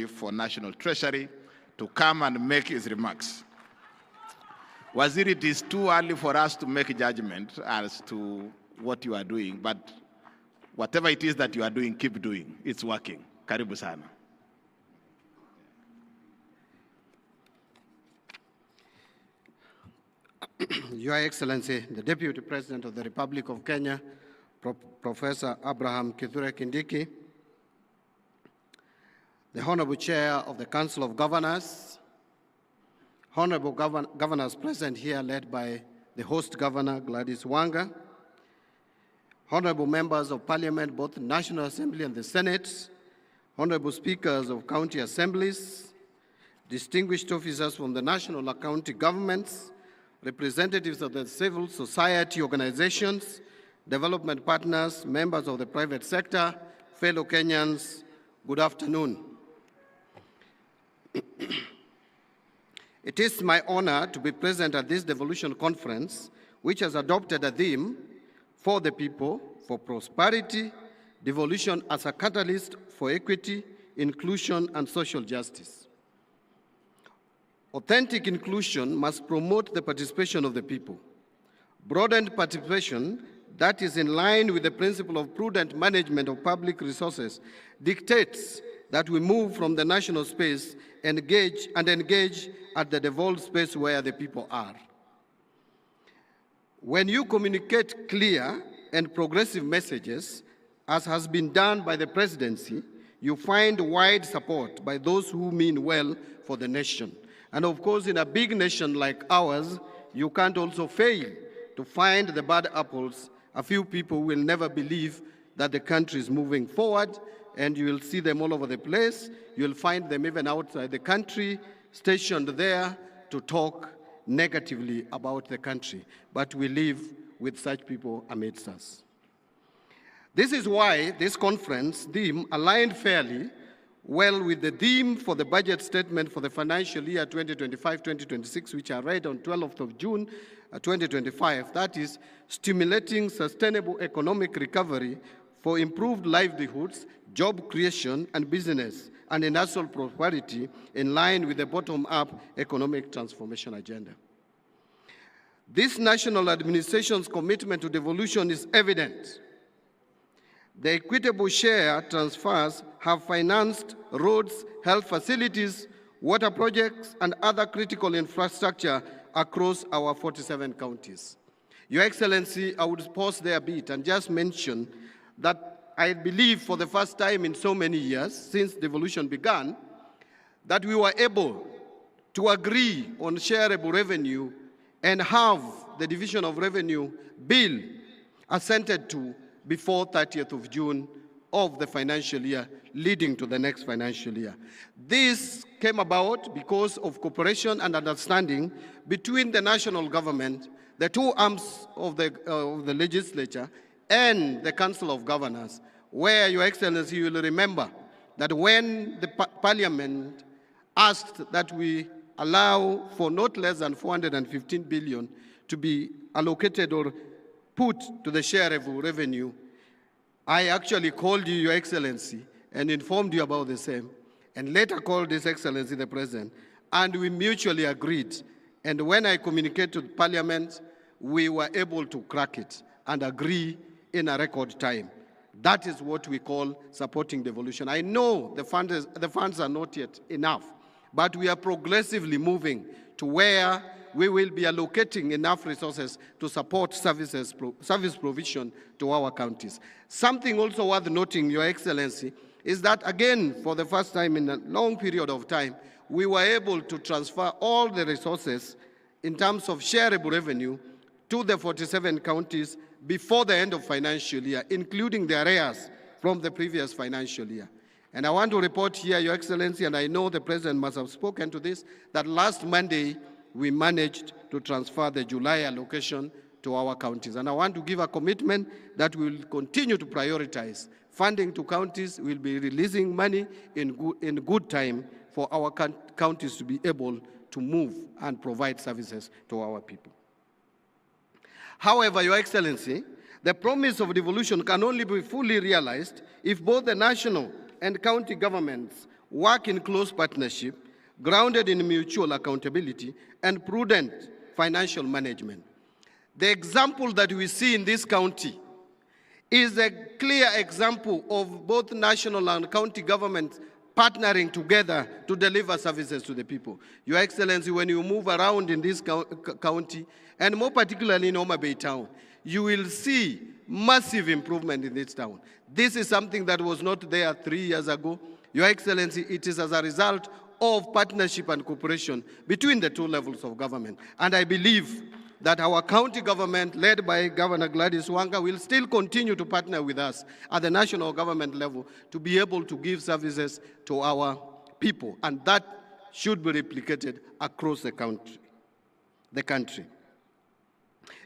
for National Treasury to come and make his remarks. Waziri, it is too early for us to make a judgment as to what you are doing, but whatever it is that you are doing, keep doing. It's working. Karibu sana. Your Excellency, the Deputy President of the Republic of Kenya, Professor Abraham Kithure Kindiki, the Honorable Chair of the Council of Governors, Honorable Governors present here led by the host Governor Gladys Wanga, Honorable Members of Parliament, both the National Assembly and the Senate, Honorable Speakers of County Assemblies, distinguished officers from the national and county governments, representatives of the civil society organizations, development partners, members of the private sector, fellow Kenyans, good afternoon. It is my honor to be present at this devolution conference, which has adopted a theme for the people, for prosperity, devolution as a catalyst for equity, inclusion, and social justice. Authentic inclusion must promote the participation of the people. Broadened participation that is in line with the principle of prudent management of public resources dictates that we move from the national space and engage at the devolved space where the people are. When you communicate clear and progressive messages, as has been done by the presidency, you find wide support by those who mean well for the nation. And of course, in a big nation like ours, you can't also fail to find the bad apples. A few people will never believe that the country is moving forward, and you will see them all over the place. You'll find them even outside the country, stationed there to talk negatively about the country. But we live with such people amidst us. This is why this conference theme aligned fairly well with the theme for the budget statement for the financial year 2025-2026, which I read on 12th of June 2025, that is, stimulating sustainable economic recovery for improved livelihoods, job creation, and business, and industrial prosperity in line with the bottom-up economic transformation agenda. This national administration's commitment to devolution is evident. The equitable share transfers have financed roads, health facilities, water projects, and other critical infrastructure across our 47 counties. Your Excellency, I would pause there a bit and just mention that I believe for the first time in so many years, since devolution began, that we were able to agree on shareable revenue and have the division of revenue bill assented to before 30th of June of the financial year leading to the next financial year. This came about because of cooperation and understanding between the national government, the two arms of the legislature, and the Council of Governors, where, Your Excellency, you will remember that when the Parliament asked that we allow for not less than 415 billion to be allocated or put to the shareable revenue, I actually called you, Your Excellency, and informed you about the same, and later called His Excellency the President, and we mutually agreed. And when I communicated to Parliament, we were able to crack it and agree in a record time. That is what we call supporting devolution. I know the funds are not yet enough, but we are progressively moving to where we will be allocating enough resources to support service provision to our counties. Something also worth noting, Your Excellency, is that again, for the first time in a long period of time, we were able to transfer all the resources in terms of shareable revenue to the 47 counties before the end of financial year, including the arrears from the previous financial year. And I want to report here, Your Excellency, and I know the President must have spoken to this, that last Monday, we managed to transfer the July allocation to our counties. And I want to give a commitment that we will continue to prioritize funding to counties. We'll be releasing money in good time for our counties to be able to move and provide services to our people. However, Your Excellency, the promise of devolution can only be fully realized if both the national and county governments work in close partnership, grounded in mutual accountability, and prudent financial management. The example that we see in this county is a clear example of both national and county governments partnering together to deliver services to the people. Your Excellency, when you move around in this county, and more particularly in Homa Bay town, you will see massive improvement in this town. This is something that was not there 3 years ago. Your Excellency, it is as a result of partnership and cooperation between the two levels of government. And I believe that our county government, led by Governor Gladys Wanga, will still continue to partner with us at the national government level to be able to give services to our people. And that should be replicated across the country.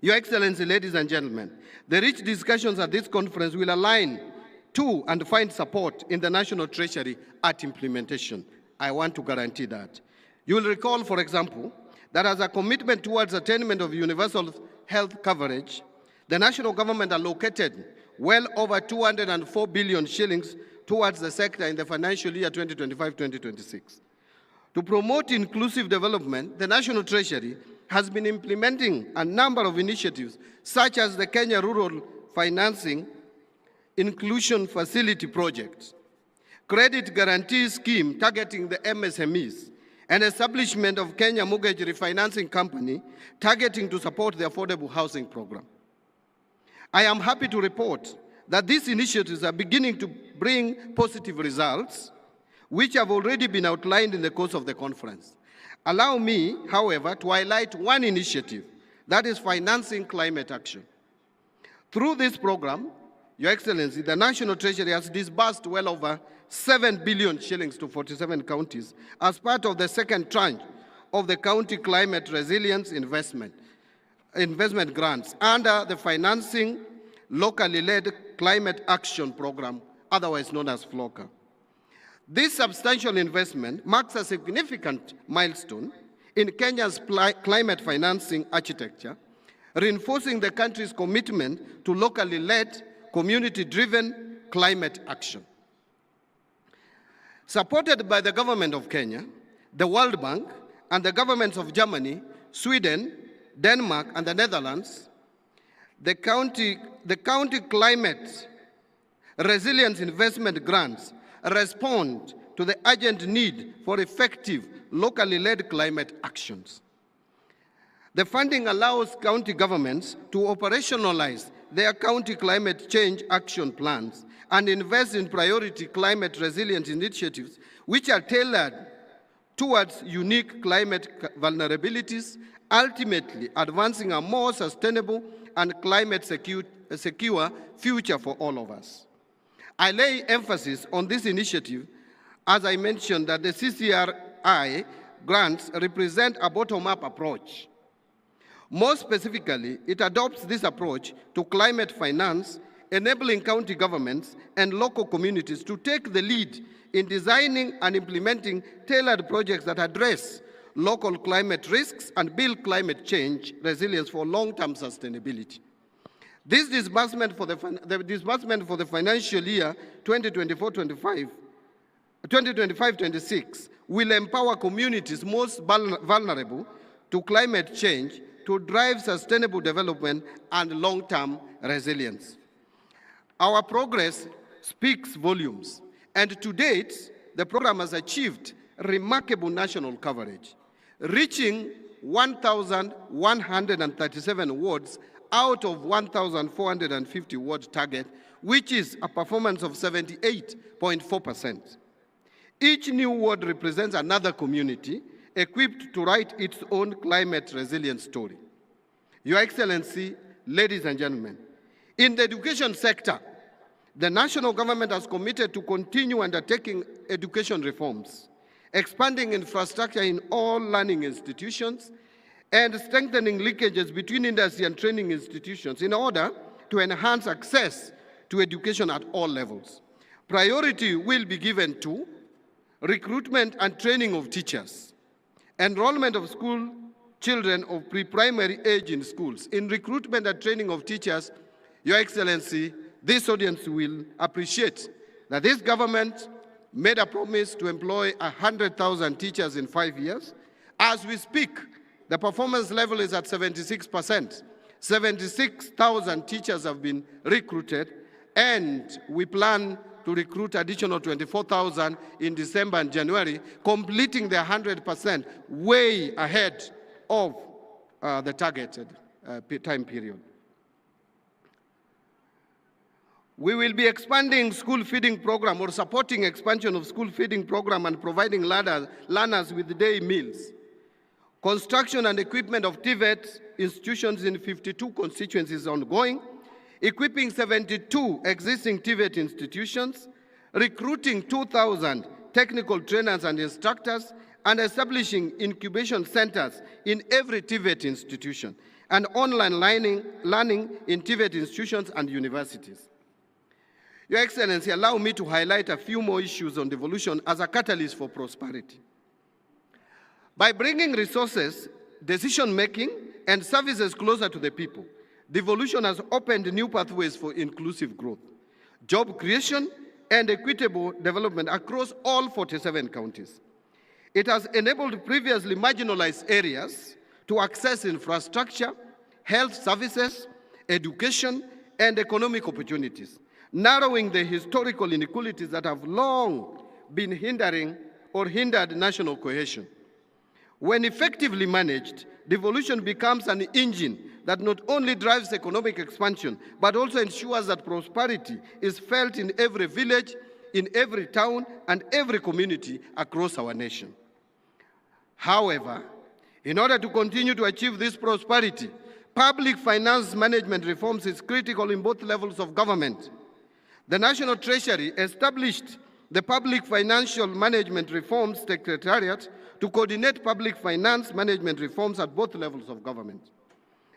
Your Excellency, ladies and gentlemen, the rich discussions at this conference will align to and find support in the National Treasury at implementation. I want to guarantee that. You will recall, for example, that as a commitment towards attainment of universal health coverage, the national government allocated well over 204 billion shillings towards the sector in the financial year 2025-2026. To promote inclusive development, the National Treasury has been implementing a number of initiatives, such as the Kenya Rural Financing Inclusion Facility Project, Credit Guarantee Scheme targeting the MSMEs, and establishment of Kenya Mortgage Refinancing Company targeting to support the affordable housing program. I am happy to report that these initiatives are beginning to bring positive results, which have already been outlined in the course of the conference. Allow me, however, to highlight one initiative, that is financing climate action. Through this program, Your Excellency, the National Treasury has disbursed well over 7 billion shillings to 47 counties as part of the second tranche of the County Climate Resilience Investment grants under the Financing Locally Led Climate Action Program, otherwise known as FLOCA. This substantial investment marks a significant milestone in Kenya's climate financing architecture, reinforcing the country's commitment to locally led, community-driven climate action. Supported by the government of Kenya, the World Bank, and the governments of Germany, Sweden, Denmark, and the Netherlands, the county climate resilience investment grants respond to the urgent need for effective, locally led climate actions. The funding allows county governments to operationalize their county climate change action plans and invest in priority climate resilience initiatives which are tailored towards unique climate vulnerabilities, ultimately advancing a more sustainable and climate secure future for all of us. I lay emphasis on this initiative as I mentioned that the CCRI grants represent a bottom-up approach. More specifically, it adopts this approach to climate finance, enabling county governments and local communities to take the lead in designing and implementing tailored projects that address local climate risks and build climate change resilience for long-term sustainability. This disbursement for the financial year 2025-26 will empower communities most vulnerable to climate change to drive sustainable development and long-term resilience. Our progress speaks volumes, and to date, the program has achieved remarkable national coverage, reaching 1,137 wards out of 1,450 ward target, which is a performance of 78.4%. Each new ward represents another community equipped to write its own climate resilience story. Your Excellency, ladies and gentlemen, in the education sector, the national government has committed to continue undertaking education reforms, expanding infrastructure in all learning institutions, and strengthening linkages between industry and training institutions in order to enhance access to education at all levels. Priority will be given to recruitment and training of teachers, enrollment of school children of pre-primary age in schools. In recruitment and training of teachers, Your Excellency, this audience will appreciate that this government made a promise to employ 100,000 teachers in 5 years. As we speak, the performance level is at 76%. 76,000 teachers have been recruited, and we plan to recruit additional 24,000 in December and January, completing the 100% way ahead of the targeted time period. We will be expanding school feeding program or supporting expansion of school feeding program and providing learners with day meals. Construction and equipment of TVET institutions in 52 constituencies is ongoing, equipping 72 existing TVET institutions, recruiting 2,000 technical trainers and instructors, and establishing incubation centers in every TVET institution, and online learning in TVET institutions and universities. Your Excellency, allow me to highlight a few more issues on devolution as a catalyst for prosperity. By bringing resources, decision-making, and services closer to the people, devolution has opened new pathways for inclusive growth, job creation, and equitable development across all 47 counties. It has enabled previously marginalized areas to access infrastructure, health services, education, and economic opportunities, narrowing the historical inequalities that have long been hindered national cohesion. When effectively managed, devolution becomes an engine that not only drives economic expansion, but also ensures that prosperity is felt in every village, in every town, and every community across our nation. However, in order to continue to achieve this prosperity, public finance management reforms is critical in both levels of government. The National Treasury established the Public Financial Management Reforms Secretariat to coordinate public finance management reforms at both levels of government.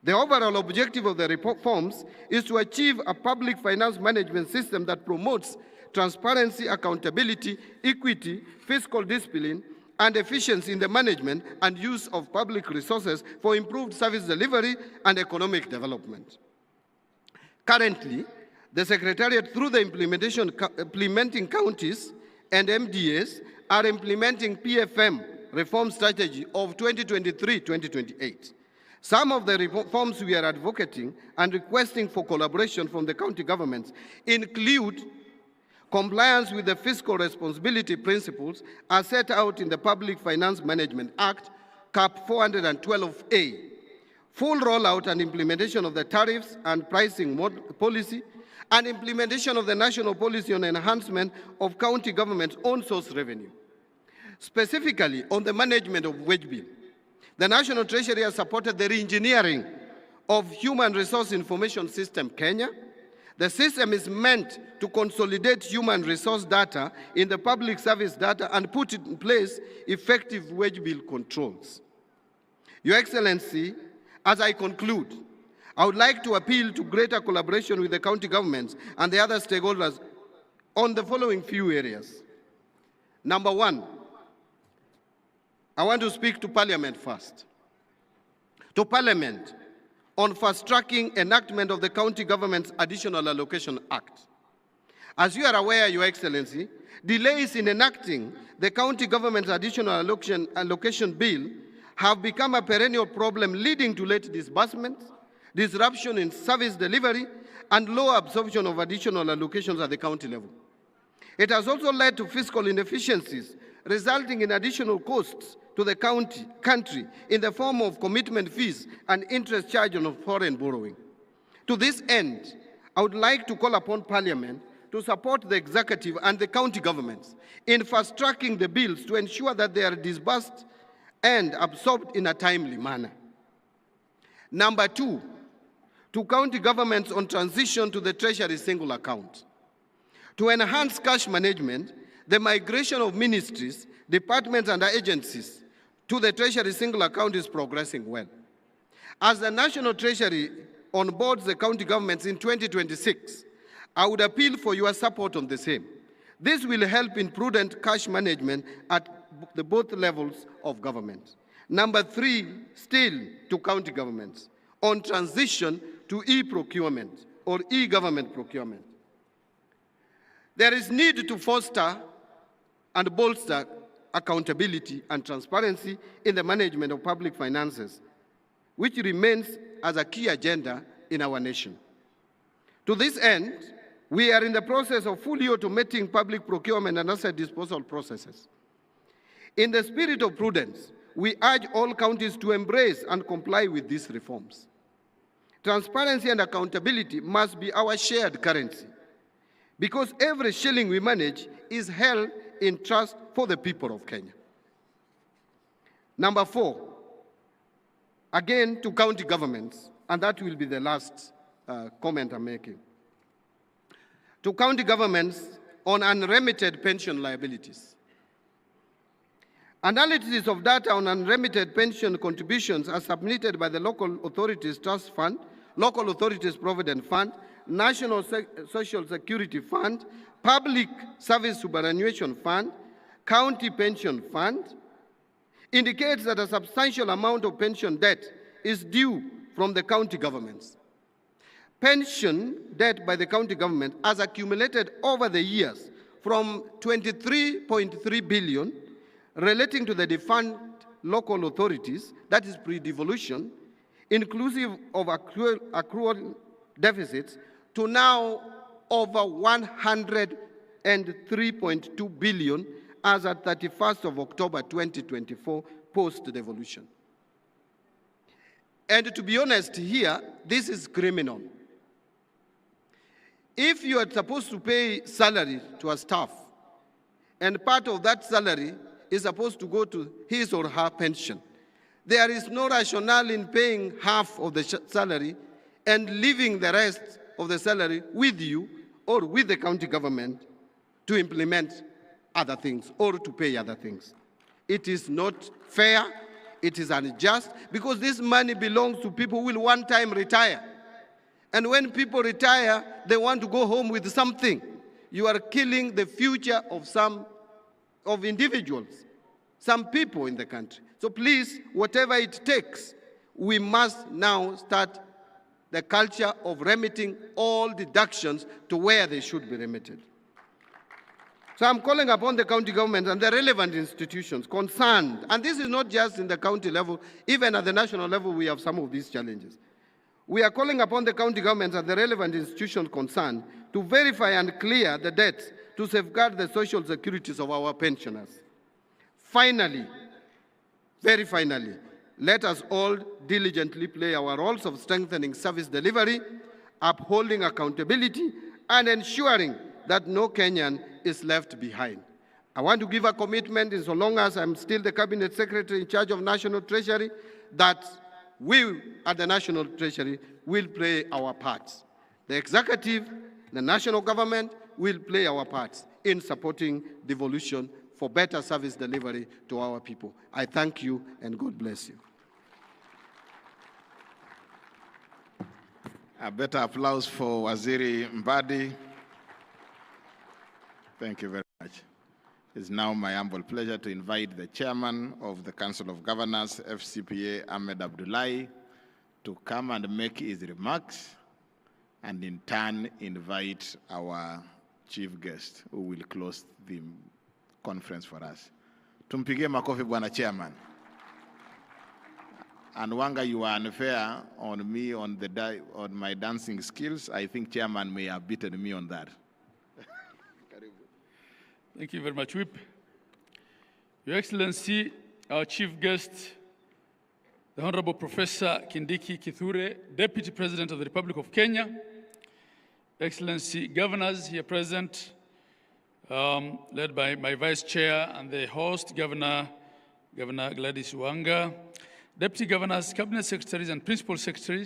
The overall objective of the reforms is to achieve a public finance management system that promotes transparency, accountability, equity, fiscal discipline, and efficiency in the management and use of public resources for improved service delivery and economic development. Currently, the Secretariat, through the implementing counties and MDAs, are implementing PFM reform strategy of 2023-2028. Some of the reforms we are advocating and requesting for collaboration from the county governments include compliance with the fiscal responsibility principles as set out in the Public Finance Management Act, Cap 412A, full rollout and implementation of the tariffs and pricing policy, and implementation of the national policy on enhancement of county government's own source revenue. Specifically, on the management of wage bill, the National Treasury has supported the re-engineering of Human Resource Information System Kenya. The system is meant to consolidate human resource data in the public service data and put in place effective wage bill controls. Your Excellency, as I conclude, I would like to appeal to greater collaboration with the county governments and the other stakeholders on the following few areas. Number one, I want to speak to Parliament first. To Parliament on fast-tracking enactment of the County Government's Additional Allocation Act. As you are aware, Your Excellency, delays in enacting the County Government's Additional Allocation Bill have become a perennial problem, leading to late disbursements, disruption in service delivery, and low absorption of additional allocations at the county level. It has also led to fiscal inefficiencies, resulting in additional costs to the country in the form of commitment fees and interest charged on foreign borrowing. To this end, I would like to call upon Parliament to support the executive and the county governments in fast-tracking the bills to ensure that they are disbursed and absorbed in a timely manner. Number two, to county governments on transition to the Treasury single account. To enhance cash management, the migration of ministries, departments, and agencies to the Treasury single account is progressing well. As the National Treasury onboards the county governments in 2026, I would appeal for your support on the same. This will help in prudent cash management at both levels of government. Number three, still to county governments, on transition to e-procurement or e-government procurement. There is need to foster and bolster accountability and transparency in the management of public finances, which remains as a key agenda in our nation. To this end, we are in the process of fully automating public procurement and asset disposal processes. In the spirit of prudence, we urge all counties to embrace and comply with these reforms. Transparency and accountability must be our shared currency, because every shilling we manage is held in trust for the people of Kenya. Number 4, again to county governments, and that will be the last comment I'm making. To county governments on unremitted pension liabilities. Analysis of data on unremitted pension contributions are submitted by the Local Authorities Trust Fund, Local Authorities Provident Fund, National Social Security Fund, Public Service Superannuation Fund, County Pension Fund, indicates that a substantial amount of pension debt is due from the county governments. Pension debt by the county government has accumulated over the years from 23.3 billion relating to the defunct local authorities, that is pre-devolution, inclusive of accrual deficits, to now over 103.2 billion as at 31st of October 2024, post-devolution. And to be honest here, this is criminal. If you are supposed to pay salary to a staff, and part of that salary is supposed to go to his or her pension, there is no rationale in paying half of the salary and leaving the rest of the salary with you or with the county government to implement other things or to pay other things. It is not fair, it is unjust, because this money belongs to people who will one time retire. And when people retire, they want to go home with something. You are killing the future of individuals, some people in the country. So please, whatever it takes, we must now start the culture of remitting all deductions to where they should be remitted. So I'm calling upon the county government and the relevant institutions concerned, and this is not just in the county level, even at the national level we have some of these challenges. We are calling upon the county governments and the relevant institutions concerned to verify and clear the debts to safeguard the social securities of our pensioners. Finally, very finally, let us all diligently play our roles of strengthening service delivery, upholding accountability, and ensuring that no Kenyan is left behind. I want to give a commitment, in so long as I'm still the Cabinet Secretary in charge of National Treasury, that we at the National Treasury will play our parts. The executive, the national government will play our parts in supporting devolution for better service delivery to our people. I thank you and God bless you. A better applause for Waziri Mbadi. Thank you very much. It's now my humble pleasure to invite the Chairman of the Council of Governors, FCPA, Ahmed Abdullahi, to come and make his remarks, and in turn invite our chief guest who will close the conference for us. Tumpigie makofi Bwana Chairman. And Wanga, you are unfair on me on my dancing skills. I think Chairman may have beaten me on that. Thank you very much, Whip. Your Excellency, our chief guest, the Honorable Professor Kindiki Kithure, Deputy President of the Republic of Kenya, Excellency Governors here present, led by my Vice Chair and the host, Governor Gladys Wanga, Deputy Governors, Cabinet Secretaries and Principal Secretaries,